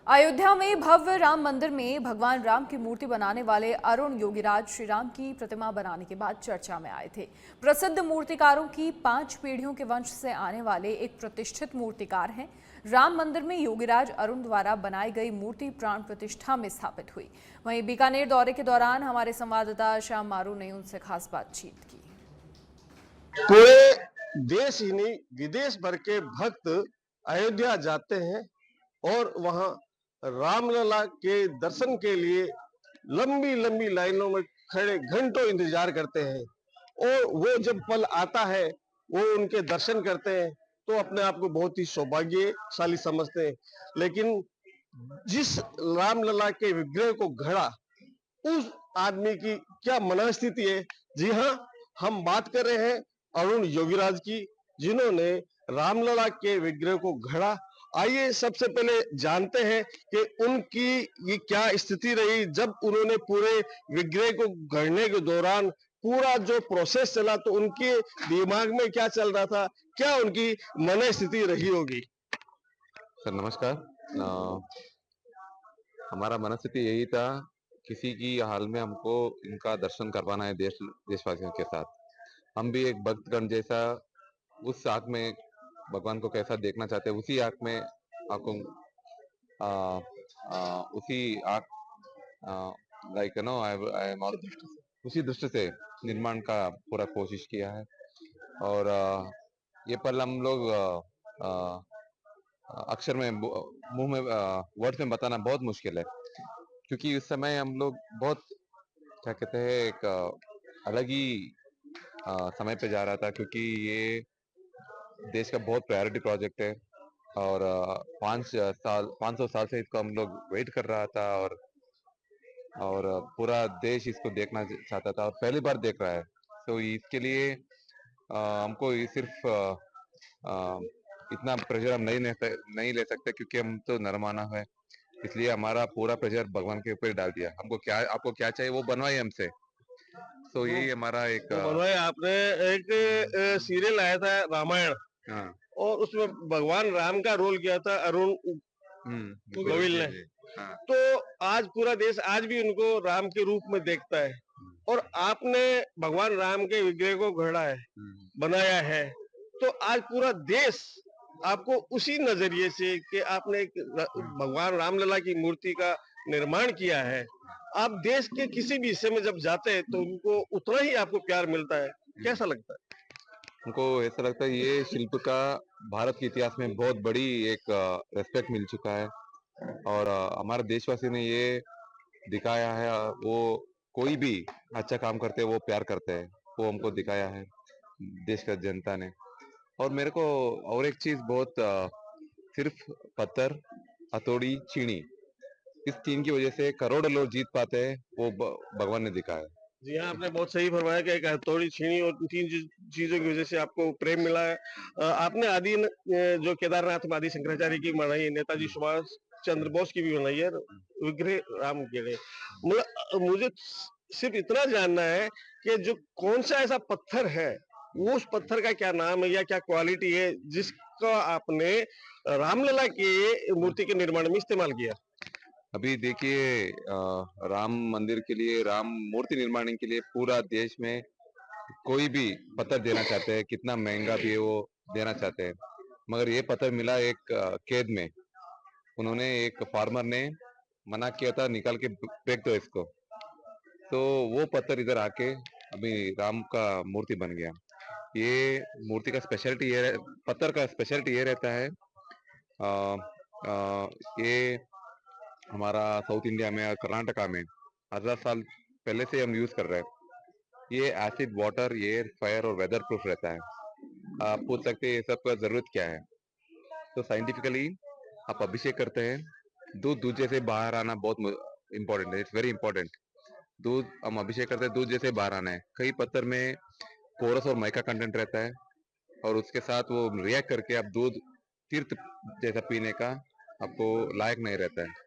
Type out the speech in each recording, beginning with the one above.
अयोध्या में भव्य राम मंदिर में भगवान राम की मूर्ति बनाने वाले अरुण योगीराज श्री राम की प्रतिमा बनाने के बाद चर्चा में आए थे। प्रसिद्ध मूर्तिकारों की 5 पीढ़ियों के वंश से आने वाले एक प्रतिष्ठित मूर्तिकार हैं। राम मंदिर में योगीराज अरुण द्वारा बनाई गई मूर्ति प्राण प्रतिष्ठा में स्थापित हुई। वहीं बीकानेर दौरे के दौरान हमारे संवाददाता श्याम मारू ने उनसे खास बातचीत की। पूरे देश ही नहीं विदेश भर के भक्त अयोध्या जाते हैं और वहां रामलला के दर्शन के लिए लंबी लंबी लाइनों में खड़े घंटों इंतजार करते हैं और वो जब पल आता है वो उनके दर्शन करते हैं तो अपने आप को बहुत ही सौभाग्यशाली समझते हैं। लेकिन जिस रामलला के विग्रह को गढ़ा उस आदमी की क्या मनस्थिति है। जी हाँ, हम बात कर रहे हैं अरुण योगीराज की, जिन्होंने रामलला के विग्रह को गढ़ा। आइए सबसे पहले जानते हैं कि उनकी ये क्या स्थिति रही जब उन्होंने पूरे विग्रह को गढ़ने के दौरान पूरा जो प्रोसेस चला, तो उनके दिमाग में क्या चल रहा था, क्या उनकी मन स्थिति रही होगी। सर नमस्कार। हमारा मनस्थिति यही था, किसी की हाल में हमको इनका दर्शन करवाना है देशवासियों के साथ। हम भी एक भक्तगण जैसा उस आंख में भगवान को कैसा देखना चाहते हैं, उसी आंख में आंखों उसी आंख लाइक नो आई एम उसी दृष्टि से निर्माण का पूरा कोशिश किया है। और ये पल हम लोग अक्षर में मुंह में वर्ड्स में बताना बहुत मुश्किल है, क्योंकि उस समय हम लोग बहुत क्या कहते हैं एक अलग ही समय पे जा रहा था, क्योंकि ये देश का बहुत प्रायोरिटी प्रोजेक्ट है और 500 साल से इसको हम लोग वेट कर रहा था और पूरा देश इसको देखना चाहता था और पहली बार देख रहा है। तो इसके लिए हमको ये सिर्फ इतना प्रेशर हम नहीं ले सकते, क्योंकि हम तो नरमाना है। इसलिए हमारा पूरा प्रेशर भगवान के ऊपर डाल दिया। आपको क्या चाहिए वो बनवाइए हमसे। तो यही हमारा एक बनवाए आपने। एक सीरियल आया था रामायण, हाँ और उसमें भगवान राम का रोल किया था अरुण गोविल ने। हाँ तो आज पूरा देश आज भी उनको राम के रूप में देखता है, और आपने भगवान राम के विग्रह को गढ़ा है, बनाया है। तो आज पूरा देश आपको उसी नजरिए से कि आपने एक भगवान रामलला की मूर्ति का निर्माण किया है। आप देश के किसी भी हिस्से में जब जाते हैं तो उनको उतना ही आपको प्यार मिलता है। कैसा लगता है? हमको ऐसा लगता है ये शिल्प का भारत के इतिहास में बहुत बड़ी एक रेस्पेक्ट मिल चुका है और हमारे देशवासी ने ये दिखाया है। वो कोई भी अच्छा काम करते हैं वो प्यार करते हैं, वो हमको दिखाया है देश का जनता ने। और मेरे को और एक चीज बहुत सिर्फ पत्थर, हथौड़ी, चीनी, इस तीन की वजह से करोड़ों लोग जीत पाते हैं, वो भगवान ने दिखाया। जी हाँ, आपने बहुत सही फरमाया कि एक हथौड़ी, छीनी और तीन चीजों की वजह से आपको प्रेम मिला है। आपने जो केदारनाथ में आदि शंकराचार्य की बनाई है, नेताजी सुभाष चंद्र बोस की भी बनाई है विग्रह राम के लिए। मतलब मुझे सिर्फ इतना जानना है कि जो कौन सा ऐसा पत्थर है, वो उस पत्थर का क्या नाम है या क्या क्वालिटी है जिसका आपने रामलला की मूर्ति के निर्माण में इस्तेमाल किया। अभी देखिए राम मंदिर के लिए, राम मूर्ति निर्माण के लिए पूरा देश में कोई भी पत्थर देना चाहते हैं, कितना महंगा भी है वो देना चाहते हैं, मगर ये पत्थर मिला एक कैद में। उन्होंने एक फार्मर ने मना किया था, निकाल के फेंक दो इसको, तो वो पत्थर इधर आके अभी राम का मूर्ति बन गया। ये मूर्ति का स्पेशलिटी ये पत्थर का स्पेशलिटी ये रहता है, आ, आ, ये हमारा साउथ इंडिया में और कर्नाटका में 1000 साल पहले से हम यूज कर रहे हैं। ये एसिड, वाटर, एयर, फायर और वेदर प्रूफ रहता है। आप पूछ सकते हैं ये सब का जरूरत क्या है। तो साइंटिफिकली आप अभिषेक करते हैं, दूध जैसे बाहर आना बहुत इंपॉर्टेंट है, इट्स वेरी इंपॉर्टेंट। दूध हम अभिषेक करते हैं, दूध जैसे बाहर आना है। कई पत्थर में पोरस और माइका कंटेंट रहता है और उसके साथ वो रिएक्ट करके आप दूध तीर्थ जैसा पीने का आपको लायक नहीं रहता है।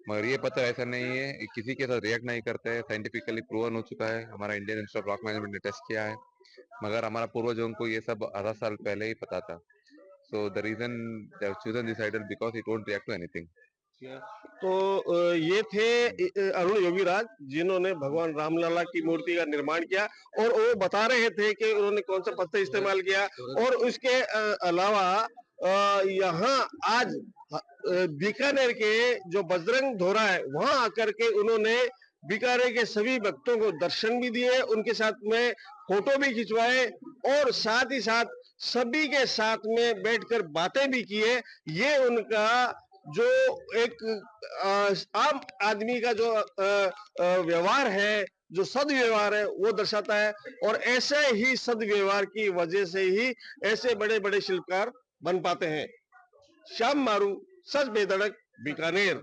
मगर ये पत्थर ऐसा नहीं है, ये किसी के साथ रिएक्ट नहीं करता है, साइंटिफिकली प्रूवन हो चुका है। हमारा Indian institute of rock management ने टेस्ट किया है, मगर हमारा पूर्वजों को ये सब 1000 साल पहले ही पता था। So the reason they have chosen this idle because it won't react to anything. तो ये थे अरुण योगीराज, जिन्होंने भगवान रामलला की मूर्ति का निर्माण किया, और वो बता रहे थे कि उन्होंने कौन सा पत्थर इस्तेमाल किया। और उसके अलावा यहाँ आज बीकानेर के जो बजरंग धोरा है, वहां आकर के उन्होंने बीकानेर के सभी भक्तों को दर्शन भी दिए, उनके साथ में फोटो भी खिंचवाए, और साथ ही साथ सभी के साथ में बैठकर बातें भी किए। ये उनका जो एक आम आदमी का जो व्यवहार है, जो सदव्यवहार है, वो दर्शाता है। और ऐसे ही सदव्यवहार की वजह से ही ऐसे बड़े बड़े शिल्पकार बन पाते हैं। श्याम मारू, सच बेधड़क, बीकानेर।